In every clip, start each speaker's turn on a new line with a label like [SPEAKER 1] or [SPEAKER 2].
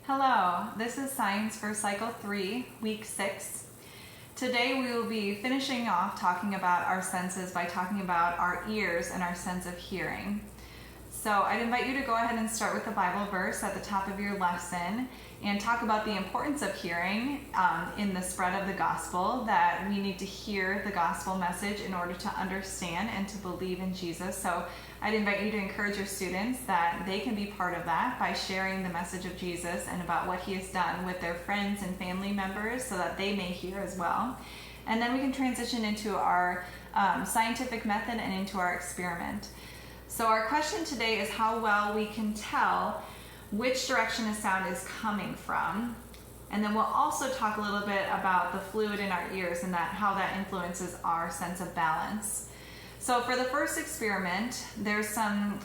[SPEAKER 1] Hello, this is Science for Cycle 3, Week 6. Today we will be finishing off talking about our senses by talking about our ears and our sense of hearing. So I'd invite you to go ahead and start with the Bible verse at the top of your lesson and talk about the importance of hearing in the spread of the gospel, that we need to hear the gospel message in order to understand and to believe in Jesus. So I'd invite you to encourage your students that they can be part of that by sharing the message of Jesus and about what he has done with their friends and family members so that they may hear as well. And then we can transition into our scientific method and into our experiment. So our question today is how well we can tell which direction a sound is coming from. And then we'll also talk a little bit about the fluid in our ears and how that influences our sense of balance. So for the first experiment, there's some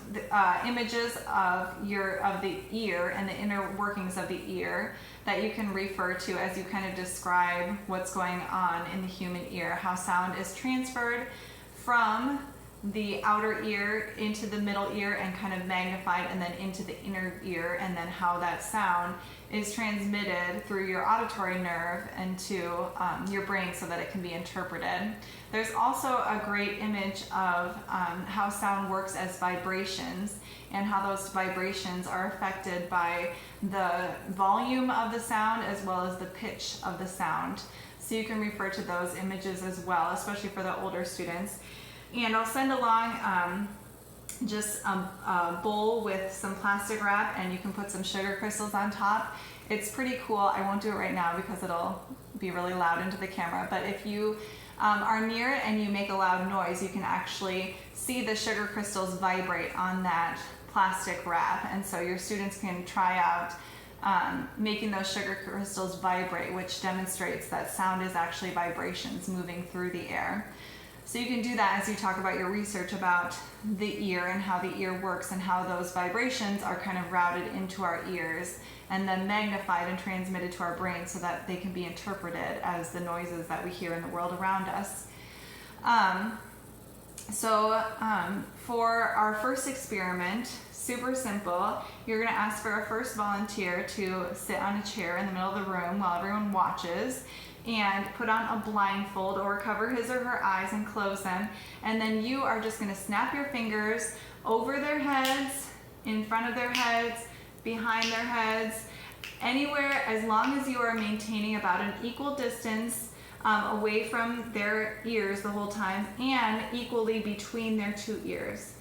[SPEAKER 1] images of the ear and the inner workings of the ear that you can refer to as you kind of describe what's going on in the human ear, how sound is transferred from the outer ear into the middle ear and kind of magnified and then into the inner ear, and then how that sound is transmitted through your auditory nerve into your brain so that it can be interpreted. There's also a great image of how sound works as vibrations and how those vibrations are affected by the volume of the sound as well as the pitch of the sound. So you can refer to those images as well, especially for the older students. And I'll send along just a bowl with some plastic wrap, and you can put some sugar crystals on top. It's pretty cool. I won't do it right now because it'll be really loud into the camera, but if you are near it and you make a loud noise, you can actually see the sugar crystals vibrate on that plastic wrap. And so your students can try out making those sugar crystals vibrate, which demonstrates that sound is actually vibrations moving through the air. So you can do that as you talk about your research about the ear and how the ear works and how those vibrations are kind of routed into our ears and then magnified and transmitted to our brain so that they can be interpreted as the noises that we hear in the world around us. For our first experiment, super simple, you're going to ask for our first volunteer to sit on a chair in the middle of the room while everyone watches, and put on a blindfold or cover his or her eyes and close them. And then you are just going to snap your fingers over their heads, in front of their heads, behind their heads, anywhere, as long as you are maintaining about an equal distance away from their ears the whole time and equally between their two ears.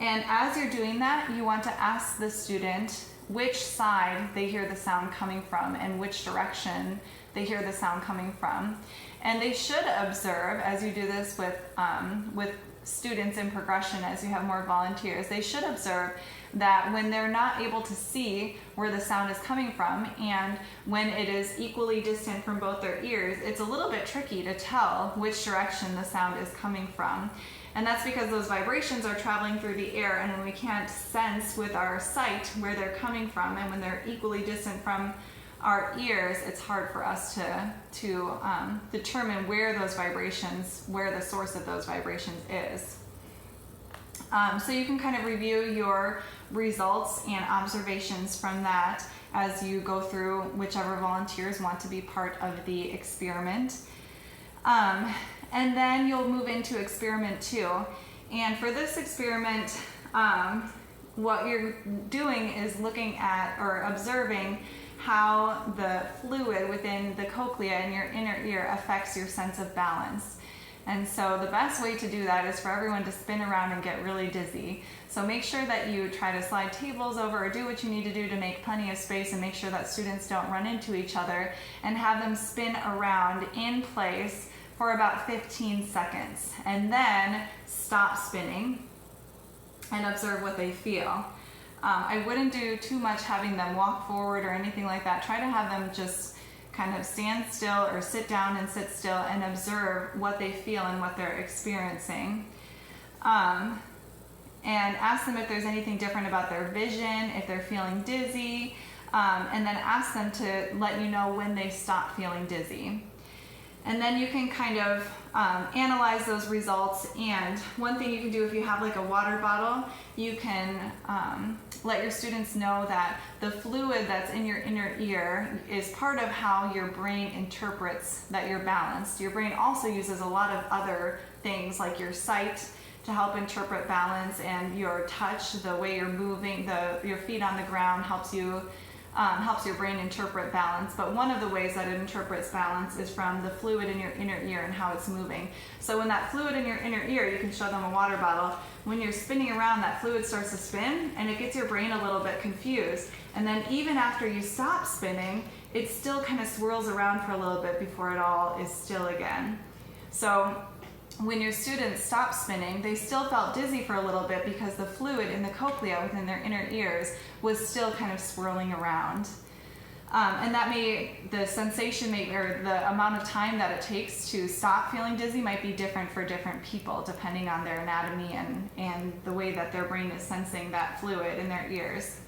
[SPEAKER 1] And as you're doing that, you want to ask the student which side they hear the sound coming from and which direction they hear the sound coming from. And they should observe, as you do this with students in progression, as you have more volunteers, they should observe that when they're not able to see where the sound is coming from and when it is equally distant from both their ears, it's a little bit tricky to tell which direction the sound is coming from. And that's because those vibrations are traveling through the air, and when we can't sense with our sight where they're coming from, and when they're equally distant from our ears, it's hard for us to determine where those vibrations, where the source of those vibrations is. So you can kind of review your results and observations from that as you go through whichever volunteers want to be part of the experiment. And then you'll move into experiment 2. And for this experiment, what you're doing is looking at or observing how the fluid within the cochlea in your inner ear affects your sense of balance. And so the best way to do that is for everyone to spin around and get really dizzy. So make sure that you try to slide tables over or do what you need to do to make plenty of space and make sure that students don't run into each other, and have them spin around in place for about 15 seconds. And then stop spinning and observe what they feel. I wouldn't do too much having them walk forward or anything like that. Try to have them just kind of stand still or sit down and sit still and observe what they feel and what they're experiencing. And ask them if there's anything different about their vision, if they're feeling dizzy, and then ask them to let you know when they stop feeling dizzy. And then you can kind of analyze those results. And one thing you can do, if you have like a water bottle, you can let your students know that the fluid that's in your inner ear is part of how your brain interprets that you're balanced. Your brain also uses a lot of other things like your sight to help interpret balance, and your touch, the way you're moving, your feet on the ground helps your brain interpret balance. But one of the ways that it interprets balance is from the fluid in your inner ear and how it's moving. So when that fluid in your inner ear, you can show them a water bottle, when you're spinning around, that fluid starts to spin and it gets your brain a little bit confused. And then even after you stop spinning, it still kind of swirls around for a little bit before it all is still again. So when your students stopped spinning, they still felt dizzy for a little bit because the fluid in the cochlea within their inner ears was still kind of swirling around. And the sensation or the amount of time that it takes to stop feeling dizzy might be different for different people, depending on their anatomy and the way that their brain is sensing that fluid in their ears.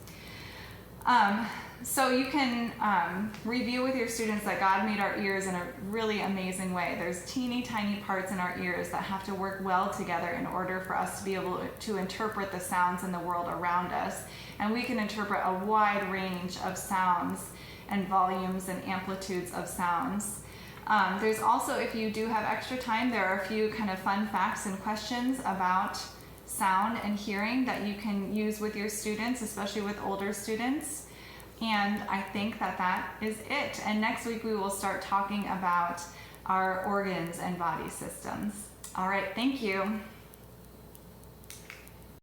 [SPEAKER 1] So you can review with your students that God made our ears in a really amazing way. There's teeny tiny parts in our ears that have to work well together in order for us to be able to interpret the sounds in the world around us. And we can interpret a wide range of sounds and volumes and amplitudes of sounds. There's also, if you do have extra time, there are a few kind of fun facts and questions about sound and hearing that you can use with your students, especially with older students. And I think that is it. And next week we will start talking about our organs and body systems. All right, thank you.